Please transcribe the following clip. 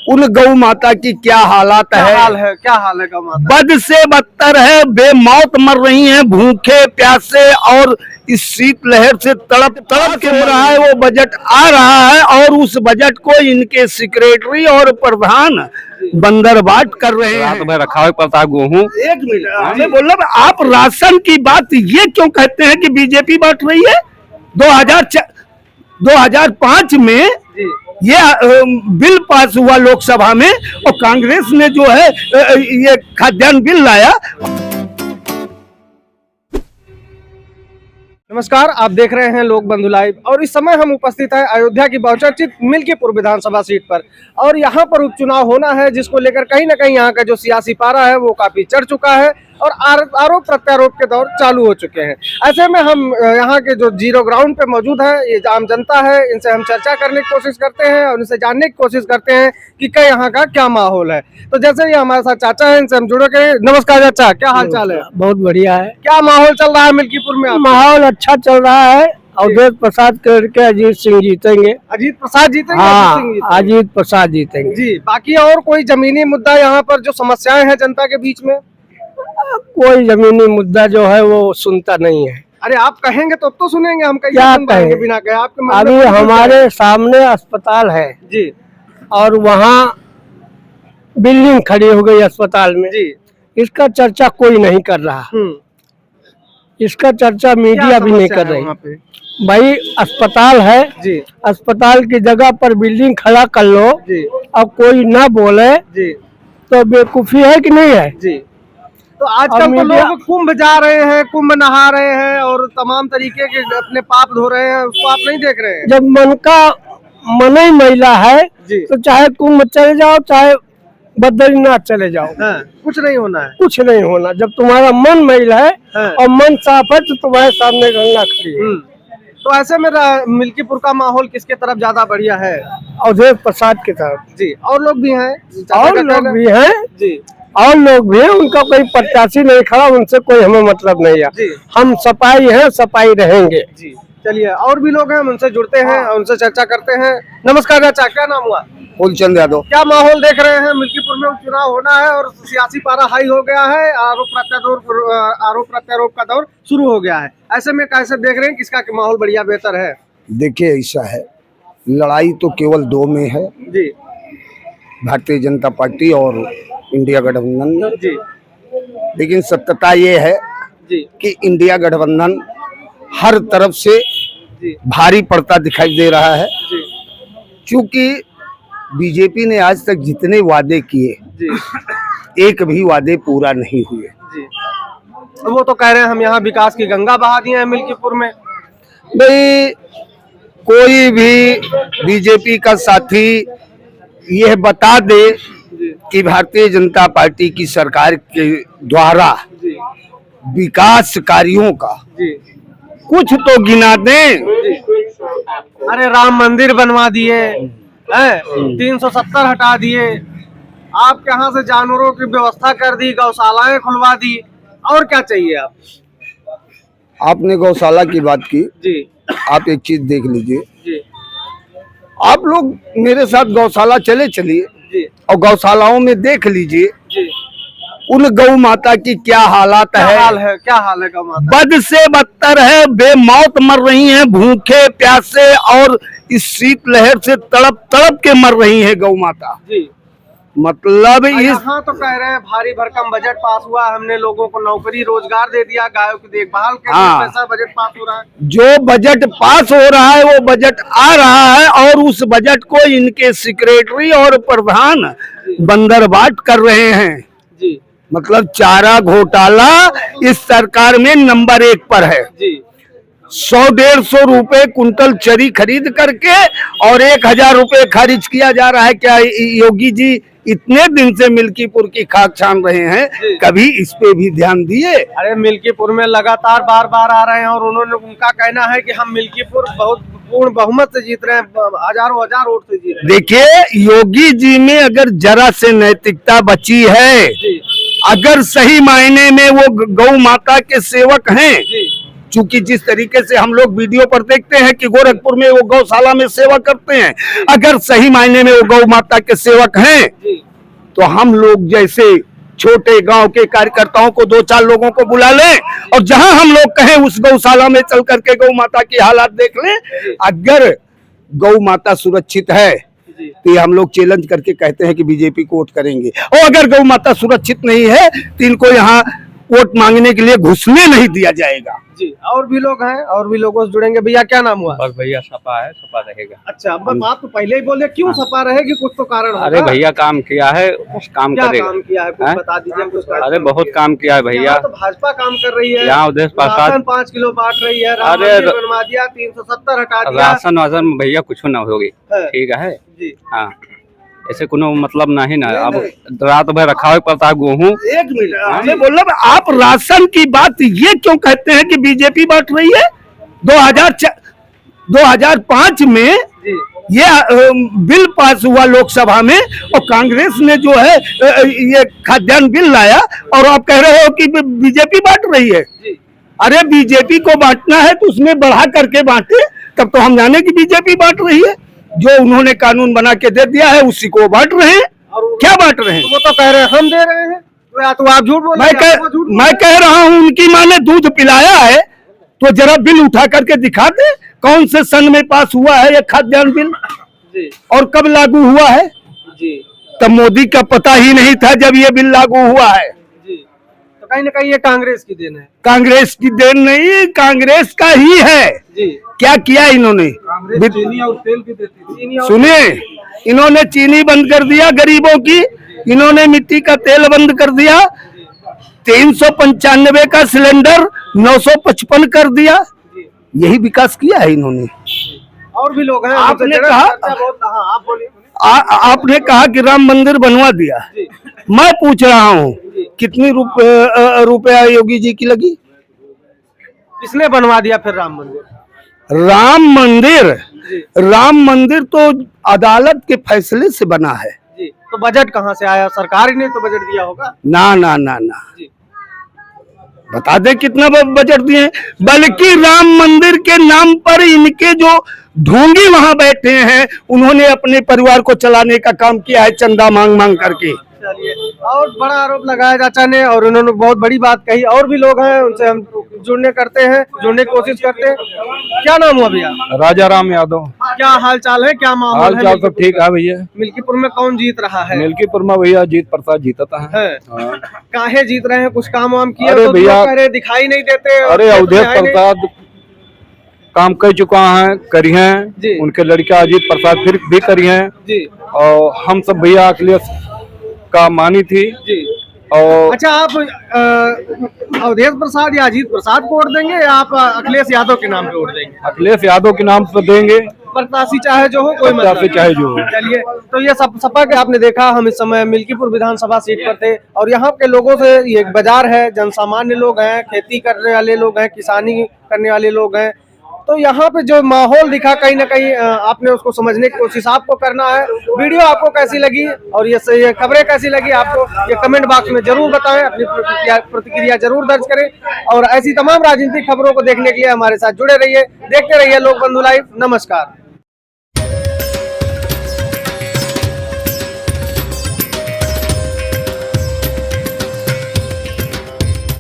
उन गौ माता की क्या हालत क्या है। हाल है गौ माता। बद से बदतर है, बेमौत मर रही हैं, भूखे प्यासे और इस शीत लहर से तड़प तड़प के हो रहा है। वो बजट आ रहा है और उस बजट को इनके सेक्रेटरी और प्रधान बंदरबाट कर रहे हैं। रात में रखा हुआ पड़ता है गेहूँ। एक मिनट मैं बोल रहा हूं, आप राशन की बात ये क्यों कहते हैं कि बीजेपी बांट रही है। 2005 में ये बिल पास हुआ लोकसभा में और कांग्रेस ने जो है ये खाद्यान्न बिल लाया। नमस्कार, आप देख रहे हैं लोक बंधु लाइव और इस समय हम उपस्थित हैं अयोध्या की बहुचर्चित मिल्कीपुर विधानसभा सीट पर और यहाँ पर उपचुनाव होना है, जिसको लेकर कहीं ना कहीं यहाँ का जो सियासी पारा है वो काफी चढ़ चुका है और आरोप प्रत्यारोप के दौर चालू हो चुके हैं। ऐसे में हम यहाँ के जो जीरो ग्राउंड पे मौजूद है, ये आम जनता है, इनसे हम चर्चा करने की कोशिश करते हैं और इनसे जानने की कोशिश करते हैं कि क्या यहाँ का क्या माहौल है। तो जैसे ये हमारे साथ चाचा है, इनसे हम जुड़े के। नमस्कार चाचा, क्या हाल चाल है। बहुत बढ़िया है। क्या माहौल चल रहा है मिल्कीपुर में। माहौल अच्छा चल रहा है। अवधेश प्रसाद करके अजीत सिंह जीतेंगे। अजीत प्रसाद जीतेंगे। हाँ, अजीत प्रसाद जीतेंगे जी। बाकी और कोई जमीनी मुद्दा यहाँ पर जो समस्याएं हैं जनता के बीच में। कोई जमीनी मुद्दा जो है वो सुनता नहीं है। अरे आप कहेंगे तो सुनेंगे, हम क्या कहेंगे बिना कहे। आपके अभी हमारे सामने अस्पताल है जी और वहाँ बिल्डिंग खड़ी हो गई अस्पताल में जी। इसका चर्चा कोई नहीं कर रहा। इसका चर्चा मीडिया भी नहीं कर रही। भाई अस्पताल है जी, अस्पताल की जगह पर बिल्डिंग खड़ा कर लो जी। अब कोई ना बोले जी तो बेवकूफी है कि नहीं है जी। तो आजकल तो लोग कुंभ जा रहे हैं, कुंभ नहा रहे हैं और तमाम तरीके के अपने पाप धो रहे हैं, उसको आप नहीं देख रहे हैं। जब मन का मन ही मैला है जी। तो चाहे कुंभ चले जाओ चाहे बद्रीनाथ चले जाओ। हाँ, कुछ नहीं होना है। कुछ नहीं होना। जब तुम्हारा मन मैला है हाँ। और मन साफ है तो तुम्हारे सामने गंगा खड़ी है। तो ऐसे में मिल्कीपुर का माहौल किसके तरफ ज्यादा बढ़िया है। अवधेश प्रसाद की तरफ जी। और लोग भी हैं, और लोग भी हैं जी। और लोग भी हैं, उनका कोई प्रत्याशी नहीं खड़ा, उनसे कोई हमें मतलब नहीं है जी। हम सपाई हैं, सपाई रहेंगे जी। चलिए, और भी लोग हैं, हम उनसे जुड़ते हैं और उनसे चर्चा करते हैं। नमस्कार चाचा, क्या नाम हुआ। फूलचंद यादव। क्या माहौल देख रहे हैं। मिल्कीपुर में चुनाव होना है और सियासी पारा हाई हो गया है, आरोप प्रत्यारोप का दौर शुरू हो गया है। ऐसे में कैसे देख रहे हैं, किसका माहौल बढ़िया बेहतर है। देखिए ऐसा है, लड़ाई तो केवल दो में है जी, भारतीय जनता पार्टी और इंडिया गठबंधन जी, लेकिन सत्यता ये है जी, कि इंडिया गठबंधन हर तरफ से जी, भारी पड़ता दिखाई दे रहा है। जी, क्योंकि बीजेपी ने आज तक जितने वादे किए जी, एक भी वादे पूरा नहीं हुए। जी। वो तो कह रहे हैं हम यहाँ विकास की गंगा बहा दिए हैं मिल्कीपुर में। भाई कोई भी बीजेपी का साथी यह बता दे कि भारतीय जनता पार्टी की सरकार के द्वारा जी, विकास कार्यों का जी, कुछ तो गिना दें। जी। अरे राम मंदिर बनवा दिए हैं, 370 हटा दिए, आपके यहाँ से जानवरों की व्यवस्था कर दी, गौशालाएं खुलवा दी, और क्या चाहिए आप। आपने गौशाला की बात की जी, आप एक चीज देख लीजिए। जी, आप लोग मेरे साथ गौशाला चलिए जी, और गौशालाओं में देख लीजिए जी। उन गौ माता की क्या हालत क्या है। हाल है गौ माता। बद से बदतर है, बेमौत मर रही हैं, भूखे प्यासे और इस शीत लहर से तड़प तड़प के मर रही है गौ माता। जी। मतलब इस यहाँ तो कह रहे हैं भारी भरकम बजट पास हुआ, हमने लोगों को नौकरी रोजगार दे दिया, गायों की देखभाल के लिए हाँ। पैसा बजट पास हो रहा है। जो बजट पास हो रहा है वो बजट आ रहा है और उस बजट को इनके सेक्रेटरी और प्रधान बंदरबाट कर रहे हैं। जी, मतलब चारा घोटाला इस सरकार में नंबर 1 पर है। जी, 100-150 रुपए कुंटल चरी खरीद करके और 1000 रुपए खारिज किया जा रहा है। क्या योगी जी इतने दिन से मिल्कीपुर की खाक छान रहे हैं, कभी इस पे भी ध्यान दिए। अरे मिल्कीपुर में लगातार बार बार आ रहे हैं और उनका कहना है कि हम मिल्कीपुर बहुत पूर्ण बहुमत से जीत रहे हैं, हजारों हजार वोट से जीत रहे हैं। देखिए योगी जी में अगर जरा से नैतिकता बची है, जी, अगर सही मायने में वो गौ माता के सेवक हैं, जी, चूंकि जिस तरीके से हम लोग वीडियो पर देखते हैं कि गोरखपुर में वो गौशाला में सेवा करते हैं, अगर सही मायने में वो गौ माता के सेवक हैं तो हम लोग जैसे छोटे गांव के कार्यकर्ताओं को 2-4 लोगों को बुला लें और जहां हम लोग कहें उस गौशाला में चल करके गौ माता की हालात देख लें। अगर गौ माता सुरक्षित है तो ये हम लोग चैलेंज करके कहते हैं कि बीजेपी को वोट करेंगे, और अगर गौ माता सुरक्षित नहीं है तो इनको यहाँ वोट मांगने के लिए घुसने नहीं दिया जाएगा। जी, और भी लोग हैं, और भी लोगों से जुड़ेंगे। भैया क्या नाम हुआ? बस भैया सपा है, सपा रहेगा। अच्छा, अब आप तो पहले ही बोल रहे, क्यों सपा रहेगी? कुछ तो कारण होगा। अरे भैया काम किया है, कुछ काम क्या करेगा। काम किया है कुछ बता दीजिए कुछ। अरे बहुत काम किया है भैया। तो भाजपा काम कर रही है, यहाँ उद्देश्य प्रसाद 5 किलो बांट रही है, अरे बनवा दिया, 370 हटा दिया। राशन वासन में भैया कुछ ना होगी, ठीक है जी। हाँ, ऐसे कोनो मतलब नहीं ना। अब रात भर रखा हुआ पड़ता है गेहूँ। एक मिनट, हमें बोला आप राशन की बात ये क्यों कहते हैं कि बीजेपी बांट रही है? 2005 में ये बिल पास हुआ लोकसभा में और कांग्रेस ने जो है ये खाद्यान्न बिल लाया, और आप कह रहे हो कि बीजेपी बांट रही है। अरे बीजेपी को बांटना है तो उसमें बढ़ा करके बांटे, तब तो हम जाने कि बीजेपी बांट रही है। जो उन्होंने कानून बना के दे दिया है उसी को बांट रहे हैं। क्या बांट रहे हैं? वो तो कह रहे हैं हम दे रहे हैं, तो या तो आप झूठ बोल रहे हैं। मैं कह रहा हूँ उनकी माँ ने दूध पिलाया है तो जरा बिल उठा करके दिखा दे, कौन से सन में पास हुआ है ये खाद्यान्न बिल जी, और कब लागू हुआ है जी। तब मोदी का पता ही नहीं था जब ये बिल लागू हुआ है जी। तो कहीं ना कहीं ये कांग्रेस की देन है। कांग्रेस की देन नहीं, कांग्रेस का ही है जी। क्या किया इन्होंने? चीनी और तेल भी देती है। सुनिए, इन्होंने चीनी बंद कर दिया गरीबों की, इन्होंने मिट्टी का तेल बंद कर दिया, 395 का सिलेंडर 955 कर दिया। यही विकास किया है इन्होंने। और भी लोग हैं। आपने कहा आप बोलिए। आपने कहा कि राम मंदिर बनवा दिया। मैं पूछ रहा हूँ कितनी रुपया योगी जी की लगी? किसने बनवा दिया फिर राम मंदिर? राम मंदिर तो अदालत के फैसले से बना है जी। तो बजट कहाँ से आया? सरकार ही ने तो बजट दिया होगा ना ना ना ना जी। बता दे कितना बजट दिए। बल्कि राम मंदिर के नाम पर इनके जो ढोंगी वहां बैठे हैं उन्होंने अपने परिवार को चलाने का काम किया है, चंदा मांग मांग करके। चलिए, और बड़ा आरोप लगाया चाचा ने, और उन्होंने बहुत बड़ी बात कही। और भी लोग हैं, उनसे हम जुड़ने की कोशिश करते हैं। क्या नाम हुआ भैया? राजा राम यादव। क्या हाल चाल है? क्या माहौल है? हाल चाल तो ठीक है भैया। मिल्कीपुर में कौन जीत रहा है? मिल्कीपुर में भैया जीत प्रसाद जीतता है। काहे जीत रहे हैं? कुछ काम वाम किया? अरे तो भैया, कह रहे दिखाई नहीं देते। अरे अवधेश प्रसाद काम कर चुका है, करी है, उनके लड़का अजीत प्रसाद फिर भी करी है जी। और हम सब भैया अखिलेश का मानी थी जी। और अच्छा, आप अवधेश प्रसाद या अजीत प्रसाद को वोट देंगे या आप अखिलेश यादव के नाम पे वोट देंगे? अखिलेश यादव के नाम पर देंगे। प्रत्याशी चाहे जो हो, कोई मतलब चाहे जो हो। चलिए, तो ये सपा के आपने देखा, हम इस समय मिल्कीपुर विधानसभा सीट पर थे और यहाँ के लोगों से, ये एक बाजार है, जनसामान्य लोग हैं, खेती करने वाले लोग हैं, किसानी करने वाले लोग हैं। तो यहाँ पे जो माहौल दिखा, कहीं ना कहीं आपने उसको समझने की कोशिश आपको करना है। वीडियो आपको कैसी लगी और ये खबरें कैसी लगी आपको, ये कमेंट बॉक्स में जरूर बताएं, अपनी प्रतिक्रिया जरूर दर्ज करें। और ऐसी तमाम राजनीतिक खबरों को देखने के लिए हमारे साथ जुड़े रहिए, देखते रहिए लोक बंधु लाइव। नमस्कार।